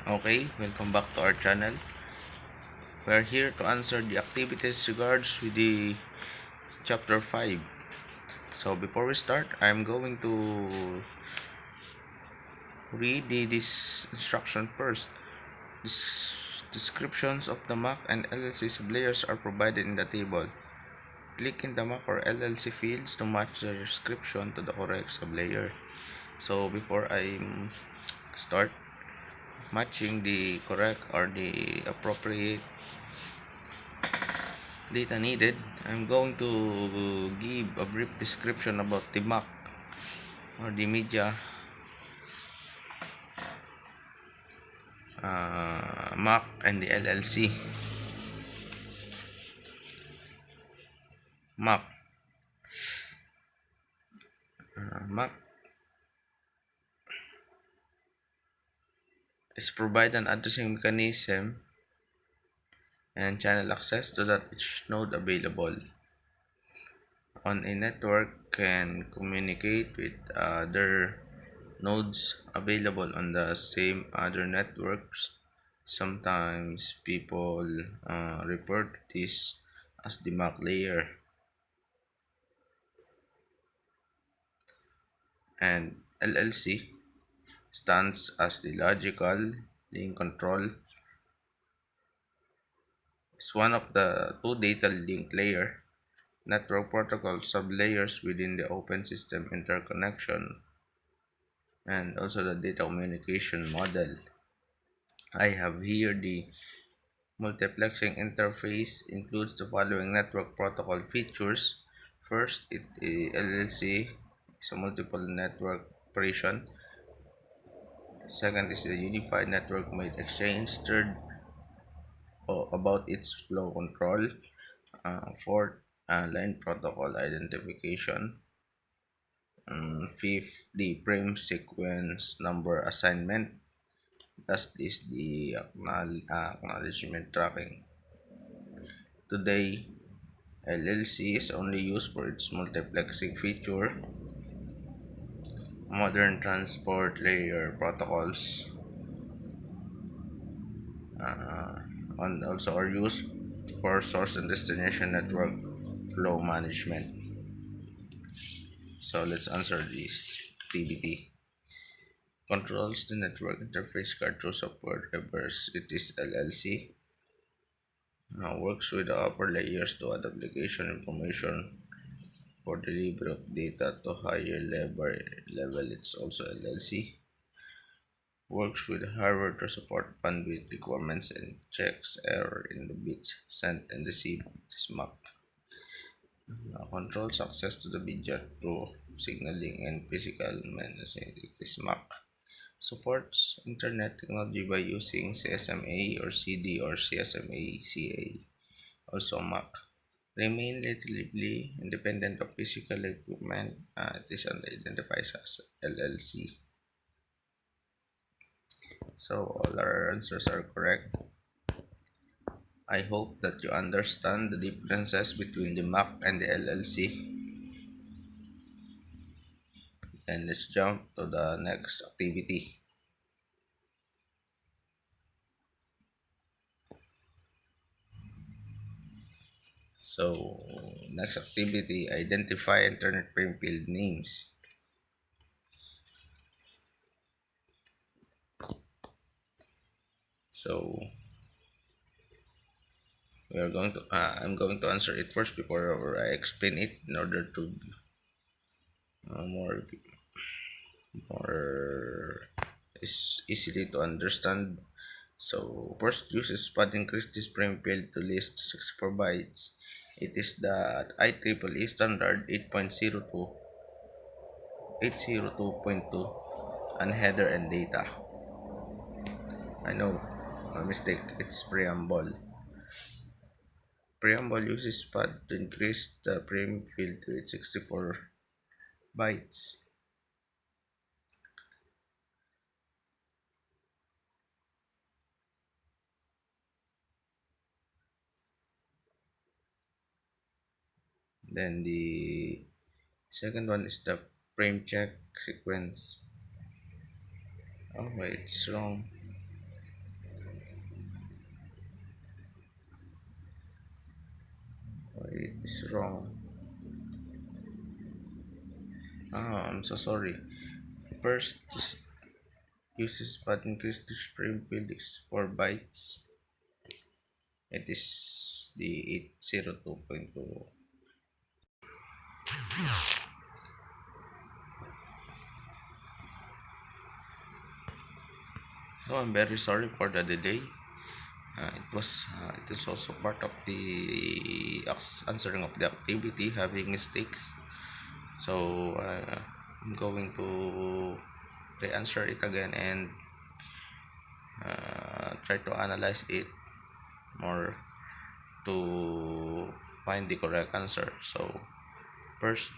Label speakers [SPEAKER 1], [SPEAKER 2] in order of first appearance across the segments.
[SPEAKER 1] Okay, welcome back to our channel. We are here to answer the activities regards with the chapter 5. So before we start, I'm going to read this instruction first. Descriptions of the Mac and LLC sublayers are provided in the table. Click in the Mac or LLC fields to match the description to the correct sublayer. So before I start matching the correct or the appropriate data needed, I'm going to give a brief description about the Mac or the media Mac and the LLC. Mac Mac is provide an addressing mechanism and channel access to that each node available on a network can communicate with other nodes available on the same other networks. Sometimes people refer to this as the MAC layer, and LLC stands as the logical link control. Is one of the two data link layer network protocol sublayers within the open system interconnection, and also the data communication model. I have here the multiplexing interface includes the following network protocol features. First, LLC is a multiple network operation. Second is the unified network made exchange. Third, about its flow control. Fourth, line protocol identification. Fifth, the frame sequence number assignment. Last is the acknowledgement tracking. Today, LLC is only used for its multiplexing feature. Modern transport layer protocols uh, and also are used for source and destination network flow management. So let's answer this activity. Controls the network interface card through software drivers. It is LLC. Works with the upper layers to add application information for delivery of data to higher level. It's also LLC. Works with hardware to support bandwidth requirements and checks error in the bits sent and received. It is MAC. Controls access to the media through signaling and physical management. It is MAC. Supports internet technology by using CSMA or CD or CSMA CA. Also MAC. Remain relatively independent of physical equipment. It is identified as LLC. So all our answers are correct. I hope that you understand the differences between the Mac and the LLC. And let's jump to the next activity. So next activity, identify internet frame field names. So I'm going to answer it first before I explain it in order to more is easily to understand. So first use SPAD increase this frame field to list 64 bytes. It is the IEEE standard 8.02 802.2 and header and data. I know, my mistake. It's preamble. Preamble uses SPAD to increase the frame field to its 64 bytes. Then the second one is the frame check sequence. Oh wait, it's wrong. Wait, it's wrong. I'm so sorry. First is uses but increase the frame width is 4 bytes. It is the 802.2. So I'm very sorry for the delay. It is also part of the answering of the activity having mistakes. So I'm going to re-answer it again and try to analyze it more to find the correct answer. So first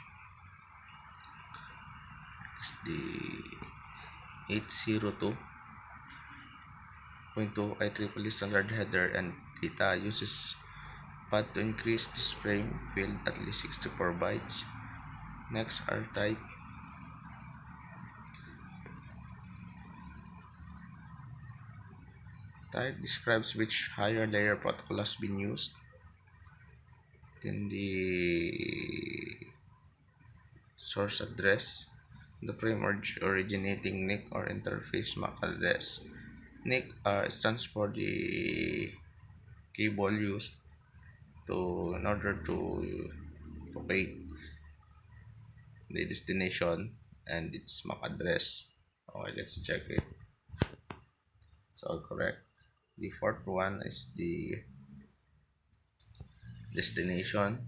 [SPEAKER 1] is the 802.2 IEEE standard header and data uses pad to increase this frame field at least 64 bytes. Next are type. Type describes which higher layer protocol has been used. Then the source address, the frame originating NIC or interface MAC address. NIC stands for the cable used to in order to locate the destination and its MAC address. Okay, let's check it. It's all correct. The fourth one is the destination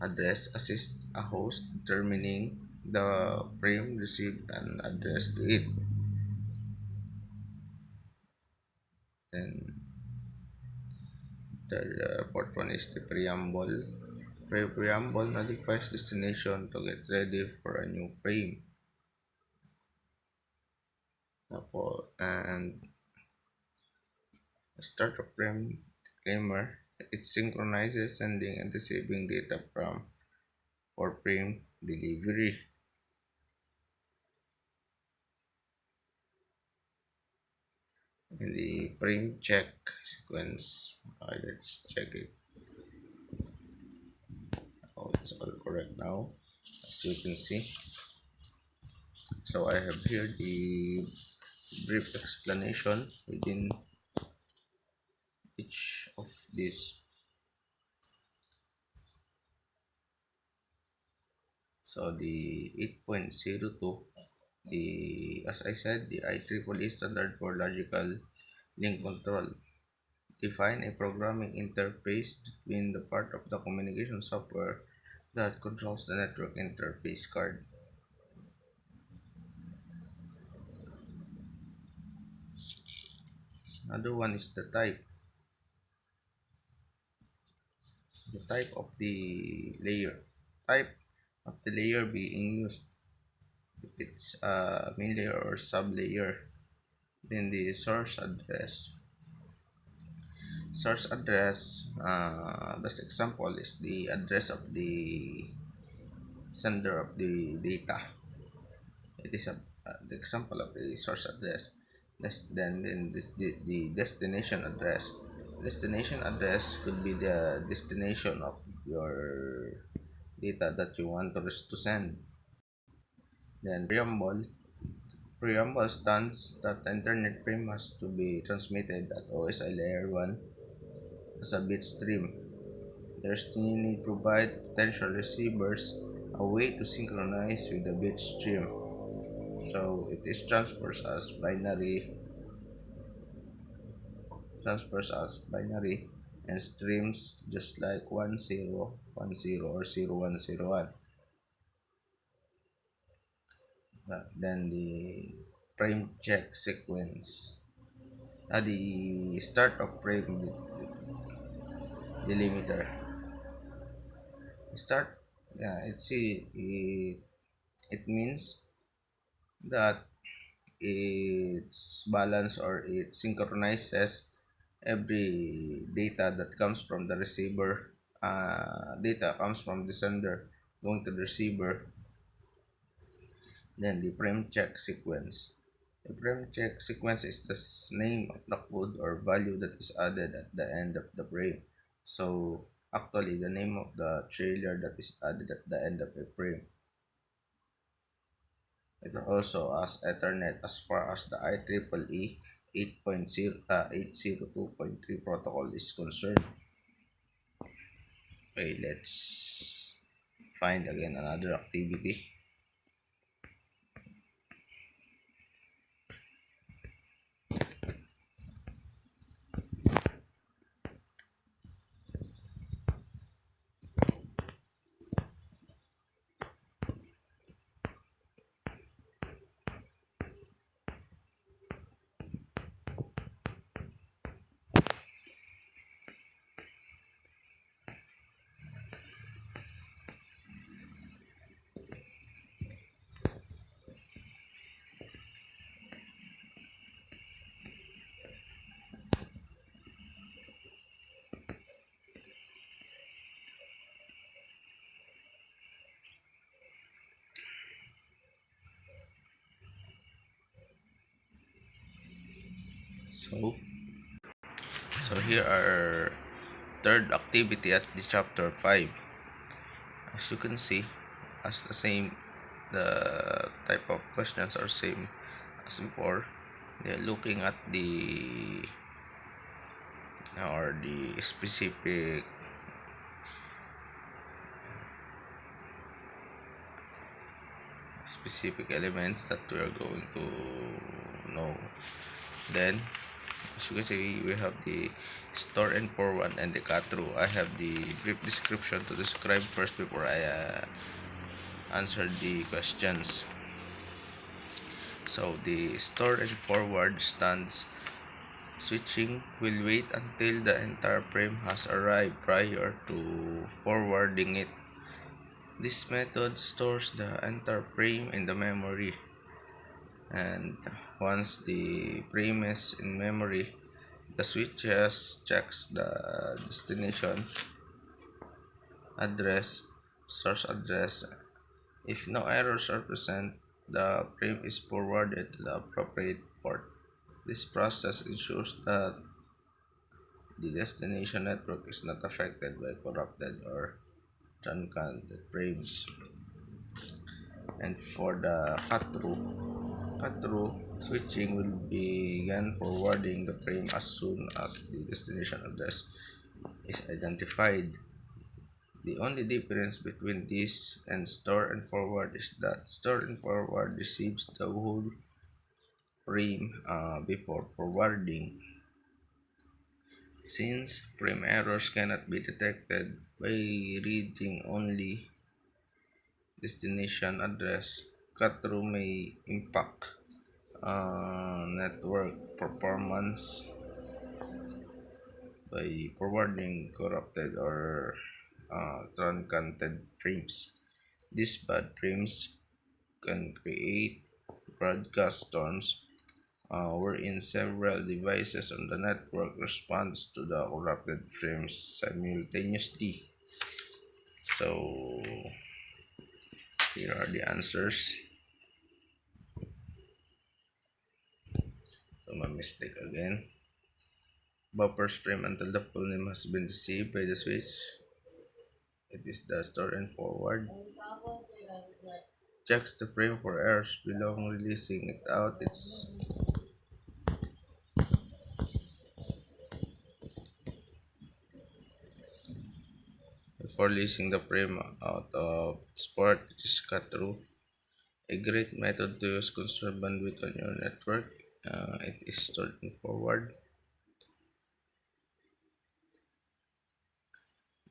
[SPEAKER 1] address assist a host determining the frame received and address to it. Then the fourth one is the preamble. Preamble notifies destination to get ready for a new frame. And start a frame timer. It synchronizes sending and receiving data from for frame delivery. In the frame check sequence, let's check it. Oh, it's all correct now, as you can see. So I have here the brief explanation within each of these. So the 8.02, the as I said, the IEEE standard for logical link control define a programming interface between the part of the communication software that controls the network interface card. Another one is the type of the layer, type of the layer being used. If it's a main layer or sub layer, then the source address, best example is the address of the sender of the data. It is the example of the source address. Then the destination address. Destination address could be the destination of your data that you want to send. Then preamble stands that the internet frame has to be transmitted at OSI layer 1 as a bit stream. Destiny provide potential receivers a way to synchronize with the bit stream. So it is transfers as binary and streams just like 1010 or 0101. Then the frame check sequence. The start of frame delimiter. Start, yeah, it means that it's balance or it synchronizes every data that comes from the receiver. Data comes from the sender going to the receiver. Then the frame check sequence. A frame check sequence is the name of the code or value that is added at the end of the frame. So actually the name of the trailer that is added at the end of a frame. It also as Ethernet as far as the IEEE 802.3 protocol is concerned. Okay, let's find again another activity. So, so here are third activity at the chapter 5. As you can see, as the same, the type of questions are same as before. They're looking at the specific elements that we are going to know. Then as you can see, we have the store and forward and the cut through. I have the brief description to describe first before I answer the questions. So the store and forward stands switching will wait until the entire frame has arrived prior to forwarding it. This method stores the entire frame in the memory, and once the frame is in memory, the switch checks the destination address, source address. If no errors are present, the frame is forwarded to the appropriate port. This process ensures that the destination network is not affected by corrupted or truncated frames. And for the cut-through switching will begin forwarding the frame as soon as the destination address is identified. The only difference between this and store and forward is that store and forward receives the whole frame before forwarding. Since frame errors cannot be detected by reading only destination address, cut-through may impact network performance by forwarding corrupted or truncated frames. These bad frames can create broadcast storms wherein several devices on the network responds to the corrupted frames simultaneously. So here are the answers. So my mistake again. Buffers frame until the full name has been received by the switch. It is the store and forward. Checks the frame for errors below releasing it out. It's before releasing the frame out of sport, it is cut through. A great method to use conserve bandwidth on your network. It is stored and forward.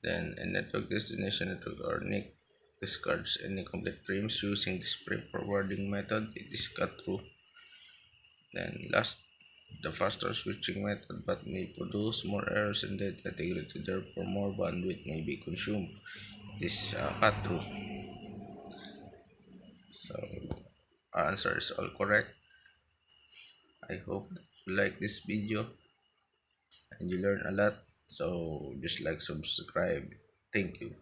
[SPEAKER 1] Then a network destination network or NIC discards any complete frames using this frame forwarding method. It is cut through. Then last, the faster switching method but may produce more errors in data integrity, therefore more bandwidth may be consumed. This cut through. So our answer is all correct. I hope that you like this video and you learn a lot. So just like, subscribe. Thank you.